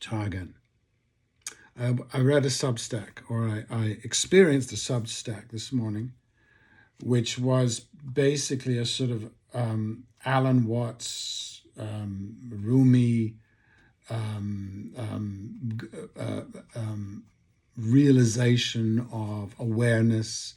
Try again. I read a Substack, or I experienced a Substack this morning, which was basically a sort of Alan Watts, Rumi realization of awareness,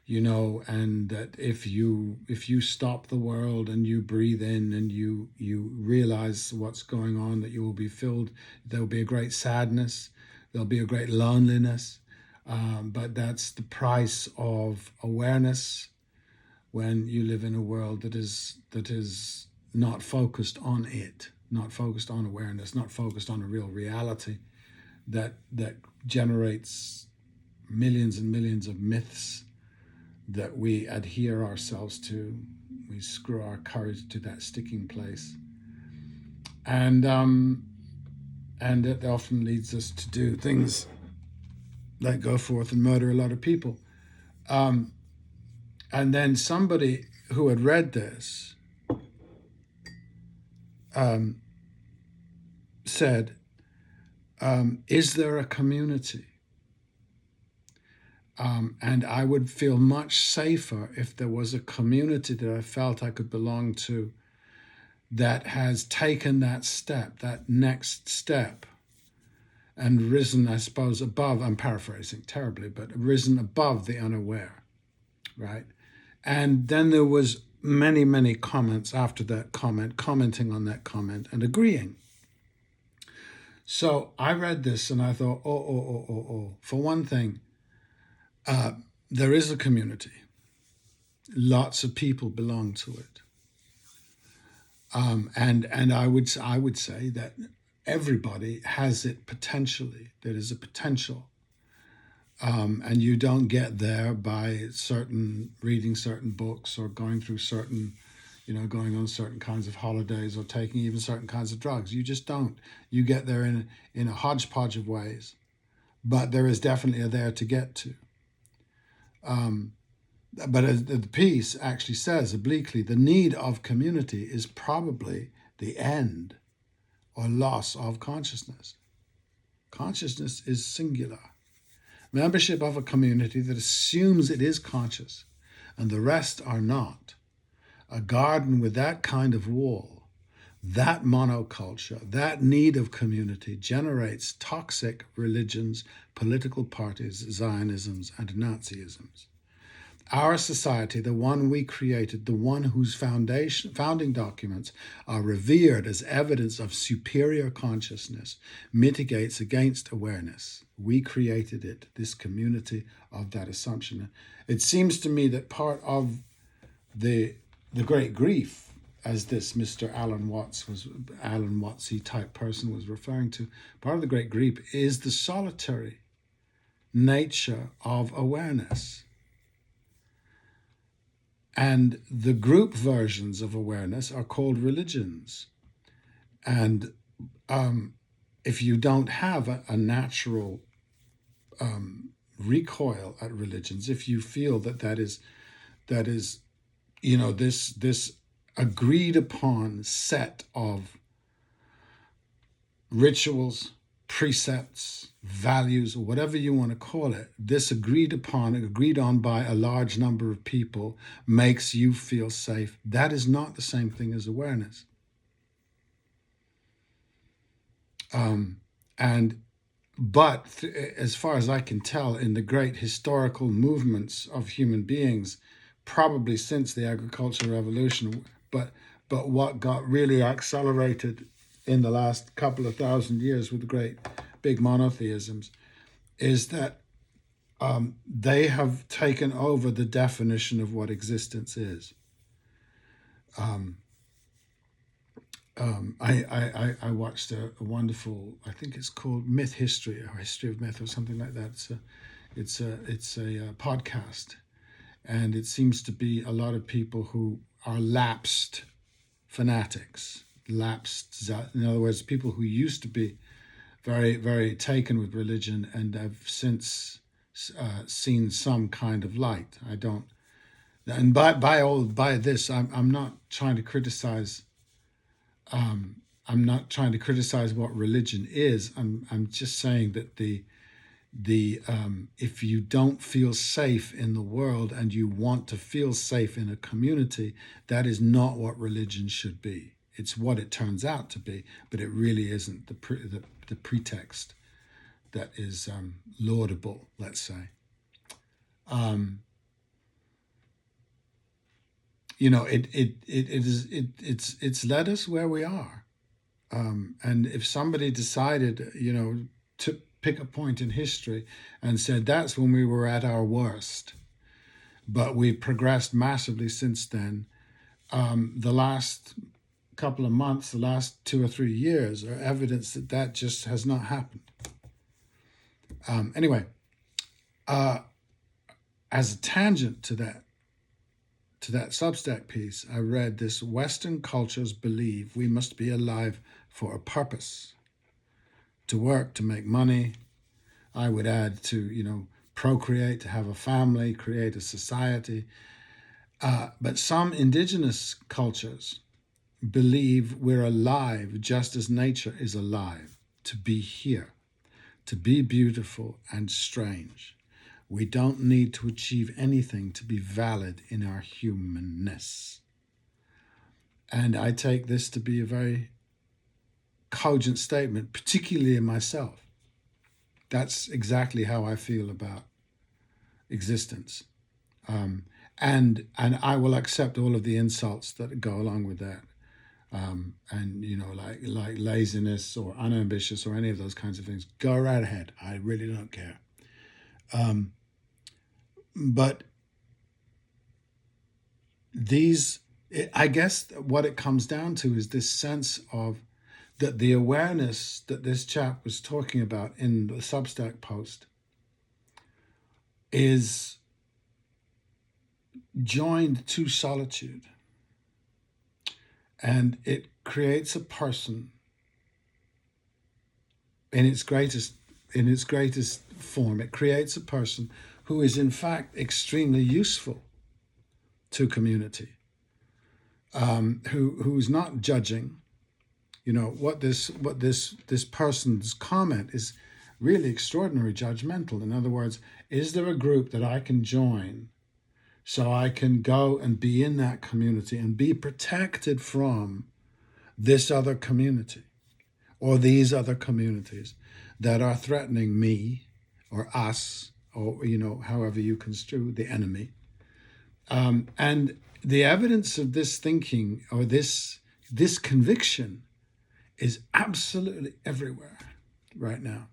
and that if you stop the world and you breathe in and you realize what's going on, that you will be filled. There will be a great sadness. There'll be a great loneliness. But that's the price of awareness when you live in a world that is not focused on it, not focused on awareness, not focused on a real reality that generates millions and millions of myths that we adhere ourselves to. We screw our courage to that sticking place, and it often leads us to do things like go forth and murder a lot of people. And then somebody who had read this said, is there a community? And I would feel much safer if there was a community that I felt I could belong to that has taken that step, that next step, and risen, I suppose, above, I'm paraphrasing terribly, but risen above the unaware, right? And then there was many, many comments after that comment, commenting on that comment and agreeing. So I read this and I thought, oh. For one thing, there is a community. Lots of people belong to it. And I would say that everybody has it potentially. There is a potential. And you don't get there by reading certain books or going through going on certain kinds of holidays or taking even certain kinds of drugs. You just don't. You get there in a hodgepodge of ways, but there is definitely a there to get to. But as the piece actually says obliquely, the need of community is probably the end or loss of consciousness. Consciousness is singular. Membership of a community that assumes it is conscious and the rest are not. A garden with that kind of wall, that monoculture, that need of community generates toxic religions, political parties, Zionisms, and Nazisms. Our society, the one we created, the one whose founding documents are revered as evidence of superior consciousness, mitigates against awareness. We created it, this community of that assumption. It seems to me that part of the great grief, as this Mr. Alan Wattsy type person was referring to, part of the great grief is the solitary nature of awareness. And the group versions of awareness are called religions. And if you don't have a natural recoil at religions, if you feel that is this agreed upon set of rituals, precepts, values, or whatever you want to call it, this agreed on by a large number of people makes you feel safe. That is not the same thing as awareness. But as far as I can tell, in the great historical movements of human beings, probably since the agricultural revolution, but what got really accelerated in the last couple of thousand years with the great big monotheisms is that they have taken over the definition of what existence is. I watched a wonderful, I think it's called Myth History or History of Myth or something like that. It's a podcast, and it seems to be a lot of people who are lapsed fanatics. In other words, people who used to be very, very taken with religion and have since seen some kind of light. And by this, I'm not trying to criticize I'm not trying to criticize what religion is. I'm just saying that the if you don't feel safe in the world and you want to feel safe in a community, that is not what religion should be. It's what it turns out to be, but it really isn't the pretext that is laudable, let's say. Um, it's led us where we are. And if somebody decided, to pick a point in history and said that's when we were at our worst, but we've progressed massively since then. The last couple of months, the last 2 or 3 years, are evidence that that just has not happened. Anyway, as a tangent to that Substack piece, I read this: Western cultures believe we must be alive for a purpose, to work, to make money. I would add to, procreate, to have a family, create a society. But some indigenous cultures believe we're alive just as nature is alive, to be here, to be beautiful and strange. We don't need to achieve anything to be valid in our humanness. And I take this to be a very cogent statement, particularly in myself. That's exactly how I feel about existence. And I will accept all of the insults that go along with that. And like laziness or unambitious or any of those kinds of things. Go right ahead. I really don't care. But I guess what it comes down to is this sense of that the awareness that this chap was talking about in the Substack post is joined to solitude. And it creates a person in its greatest form. It creates a person who is in fact extremely useful to community, who's not judging. What this person's comment is really extraordinary judgmental. In other words, is there a group that I can join so I can go and be in that community and be protected from this other community or these other communities that are threatening me or us, or however you construe the enemy. And the evidence of this thinking or this conviction is absolutely everywhere right now.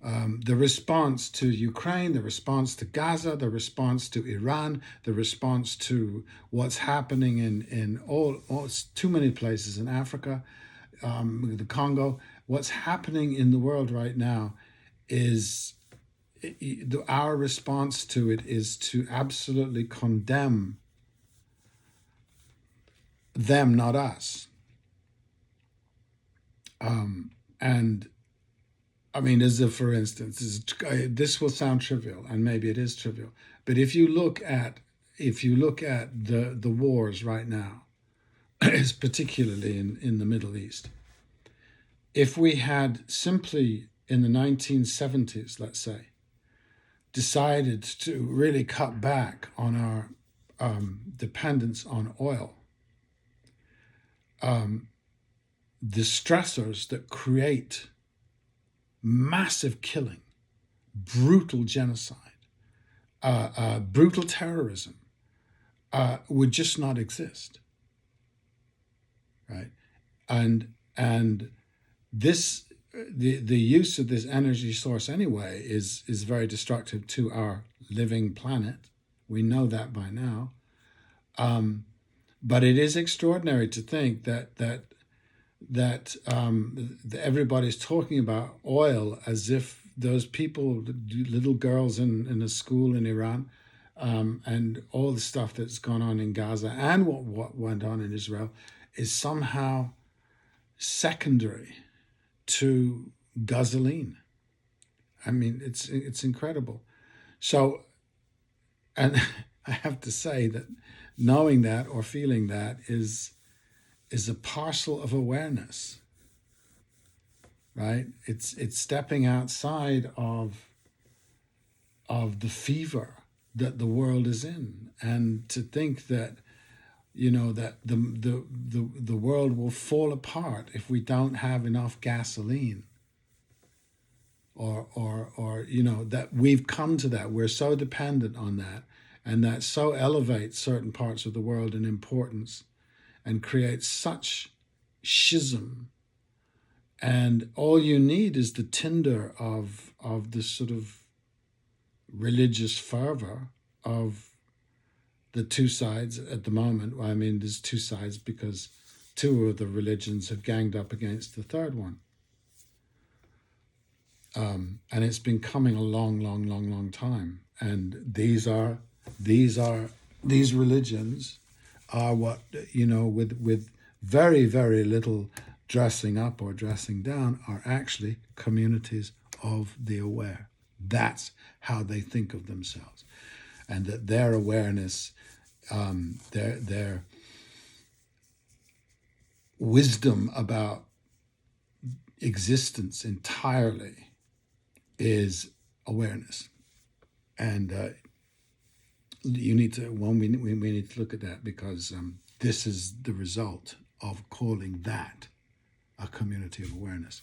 The response to Ukraine, the response to Gaza, the response to Iran, the response to what's happening in all too many places in Africa, the Congo, what's happening in the world right now is our response to it is to absolutely condemn them, not us. And I mean, as if, for instance, this will sound trivial, and maybe it is trivial, but if you look at the wars right now, is particularly in the Middle East. If we had simply in the 1970s, let's say, decided to really cut back on our dependence on oil, the stressors that create massive killing, brutal genocide, brutal terrorism would just not exist, right? And this the use of this energy source anyway is very destructive to our living planet. We know that by now. But it is extraordinary to think that everybody's talking about oil as if those people, little girls in a school in Iran, and all the stuff that's gone on in Gaza and what went on in Israel is somehow secondary to gasoline. I mean, it's incredible. So, and I have to say that knowing that or feeling that is is a parcel of awareness, right? It's stepping outside of the fever that the world is in, and to think that that the world will fall apart if we don't have enough gasoline, or that we've come to that. We're so dependent on that, and that so elevates certain parts of the world in importance and creates such schism. And all you need is the tinder of this sort of religious fervor of the two sides at the moment. Well, I mean, there's two sides because two of the religions have ganged up against the third one. And it's been coming a long, long, long, long time. And these religions are what, with very, very little dressing up or dressing down, are actually communities of the aware. That's how they think of themselves. And that their awareness, their wisdom about existence entirely is awareness. And we need to look at that, because this is the result of calling that a community of awareness.